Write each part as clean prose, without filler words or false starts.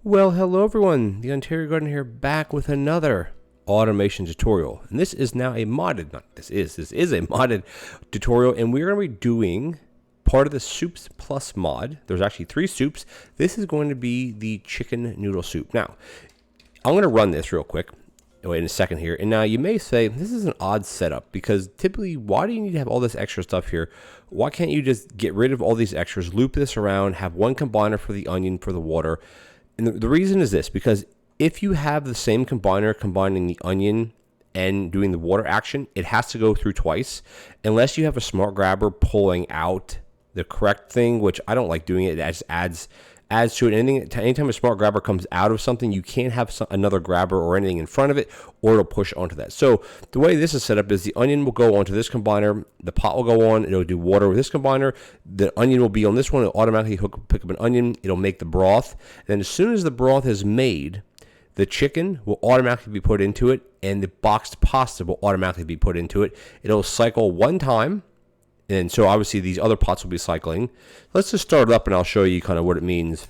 Well, hello everyone, the Ontario Gardener here, back with another automation tutorial. And this is now a modded, this is a modded tutorial, and we're going to be doing part of the Soups Plus mod. There's actually 3 soups. This is going to be the chicken noodle soup. Now, I'm going to run this real quick in a second here. And now you may say, this is an odd setup, because typically, why do you need to have all this extra stuff here? Why can't you just get rid of all these extras, loop this around, have one combiner for the onion, for the water? And the reason is this, because if you have the same combiner combining the onion and doing the water action, it has to go through twice, unless you have a smart grabber pulling out the correct thing, which I don't like doing it. It just adds to it. Anytime a smart grabber comes out of something, you can't have another grabber or anything in front of it, or it'll push onto that. So the way this is set up is the onion will go onto this combiner, the pot will go on, it'll do water with this combiner, the onion will be on this one, it'll automatically pick up an onion, it'll make the broth, and then as soon as the broth is made, the chicken will automatically be put into it, and the boxed pasta will automatically be put into it. It'll cycle one time, and so obviously these other pots will be cycling. Let's just start it up and I'll show you kind of what it means.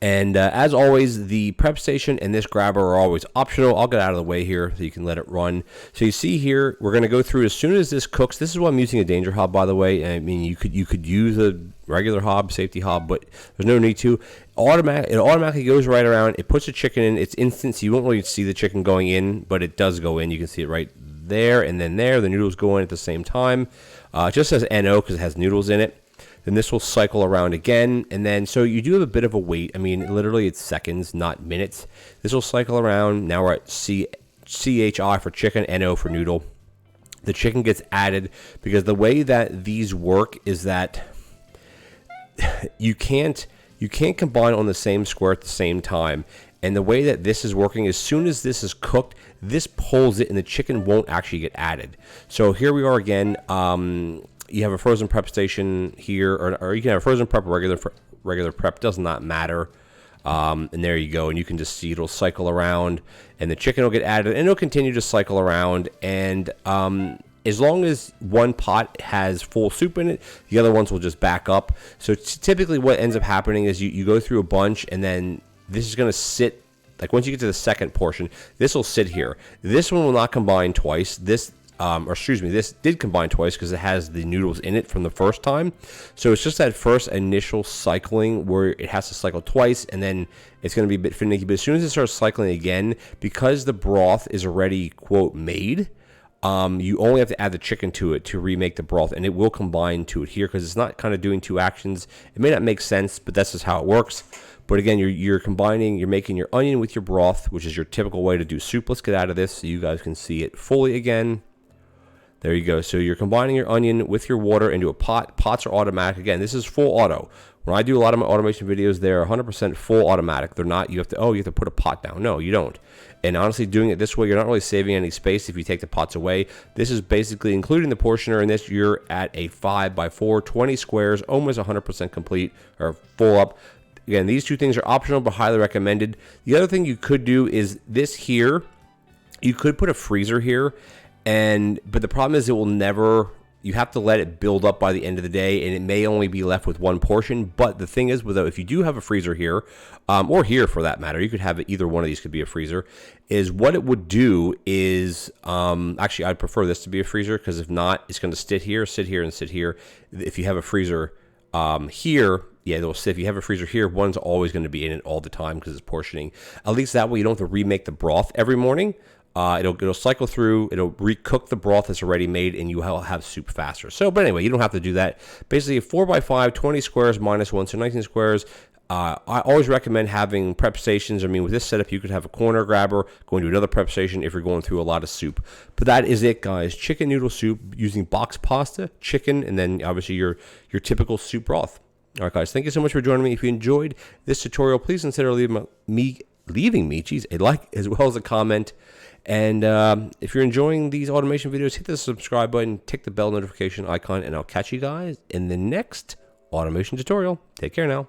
And as always, the prep station and this grabber are always optional. I'll get out of the way here so you can let it run. So you see here, we're going to go through as soon as this cooks. This is why I'm using a danger hob, by the way. I mean, you could use a regular hob, safety hob, but there's no need to. It automatically goes right around. It puts the chicken in. It's instant, so you won't really see the chicken going in, but it does go in. You can see it right there and then there. The noodles go in at the same time. It just says NO because it has noodles in it. Then this will cycle around again, and then so you do have a bit of a wait. I mean, literally it's seconds, not minutes. This will cycle around. Now we're at CHI for chicken, NO for noodle. The chicken gets added because the way that these work is that you can't combine on the same square at the same time. And the way that this is working, as soon as this is cooked, this pulls it and the chicken won't actually get added. So here we are again. You have a frozen prep station here, or you can have a frozen prep or regular prep, does not matter. And there you go. And you can just see it'll cycle around and the chicken will get added and it'll continue to cycle around. And as long as one pot has full soup in it, the other ones will just back up. So typically what ends up happening is you go through a bunch, and then this is going to sit, like once you get to the second portion, this will sit here. This one will not combine twice. This did combine twice because it has the noodles in it from the first time. So it's just that first initial cycling where it has to cycle twice, and then it's going to be a bit finicky. But as soon as it starts cycling again, because the broth is already, quote, made, you only have to add the chicken to it to remake the broth, and it will combine to it here because it's not kind of doing 2 actions. It may not make sense, but that's just how it works. But again, you're combining, you're making your onion with your broth, which is your typical way to do soup. Let's get out of this so you guys can see it fully again. There you go. So you're combining your onion with your water into a pot. Pots are automatic. Again, this is full auto. When I do a lot of my automation videos, they're 100% full automatic. They're not, you have to put a pot down. No, you don't. And honestly, doing it this way, you're not really saving any space if you take the pots away. This is basically, including the portioner in this, you're at a 5x4, 20 squares, almost 100% complete, or full up. Again, these 2 things are optional, but highly recommended. The other thing you could do is this here. You could put a freezer here, but the problem is it will never, you have to let it build up by the end of the day, and it may only be left with one portion. But the thing is, if you do have a freezer here, or here for that matter, you could have it, either one of these could be a freezer, is what it would do is, actually I'd prefer this to be a freezer, because if not, it's going to sit here, and sit here. If you have a freezer here, yeah, if you have a freezer here, one's always going to be in it all the time because it's portioning. At least that way you don't have to remake the broth every morning. It'll cycle through, it'll recook the broth that's already made, and you will have soup faster. So, but anyway, you don't have to do that. Basically, 4x5, 20 squares minus 1, so 19 squares. I always recommend having prep stations. I mean, with this setup, you could have a corner grabber going to another prep station if you're going through a lot of soup. But that is it, guys. Chicken noodle soup using boxed pasta, chicken, and then obviously your typical soup broth. All right, guys, thank you so much for joining me. If you enjoyed this tutorial, please consider leaving me a like as well as a comment. And if you're enjoying these automation videos, hit the subscribe button, tick the bell notification icon, and I'll catch you guys in the next automation tutorial. Take care now.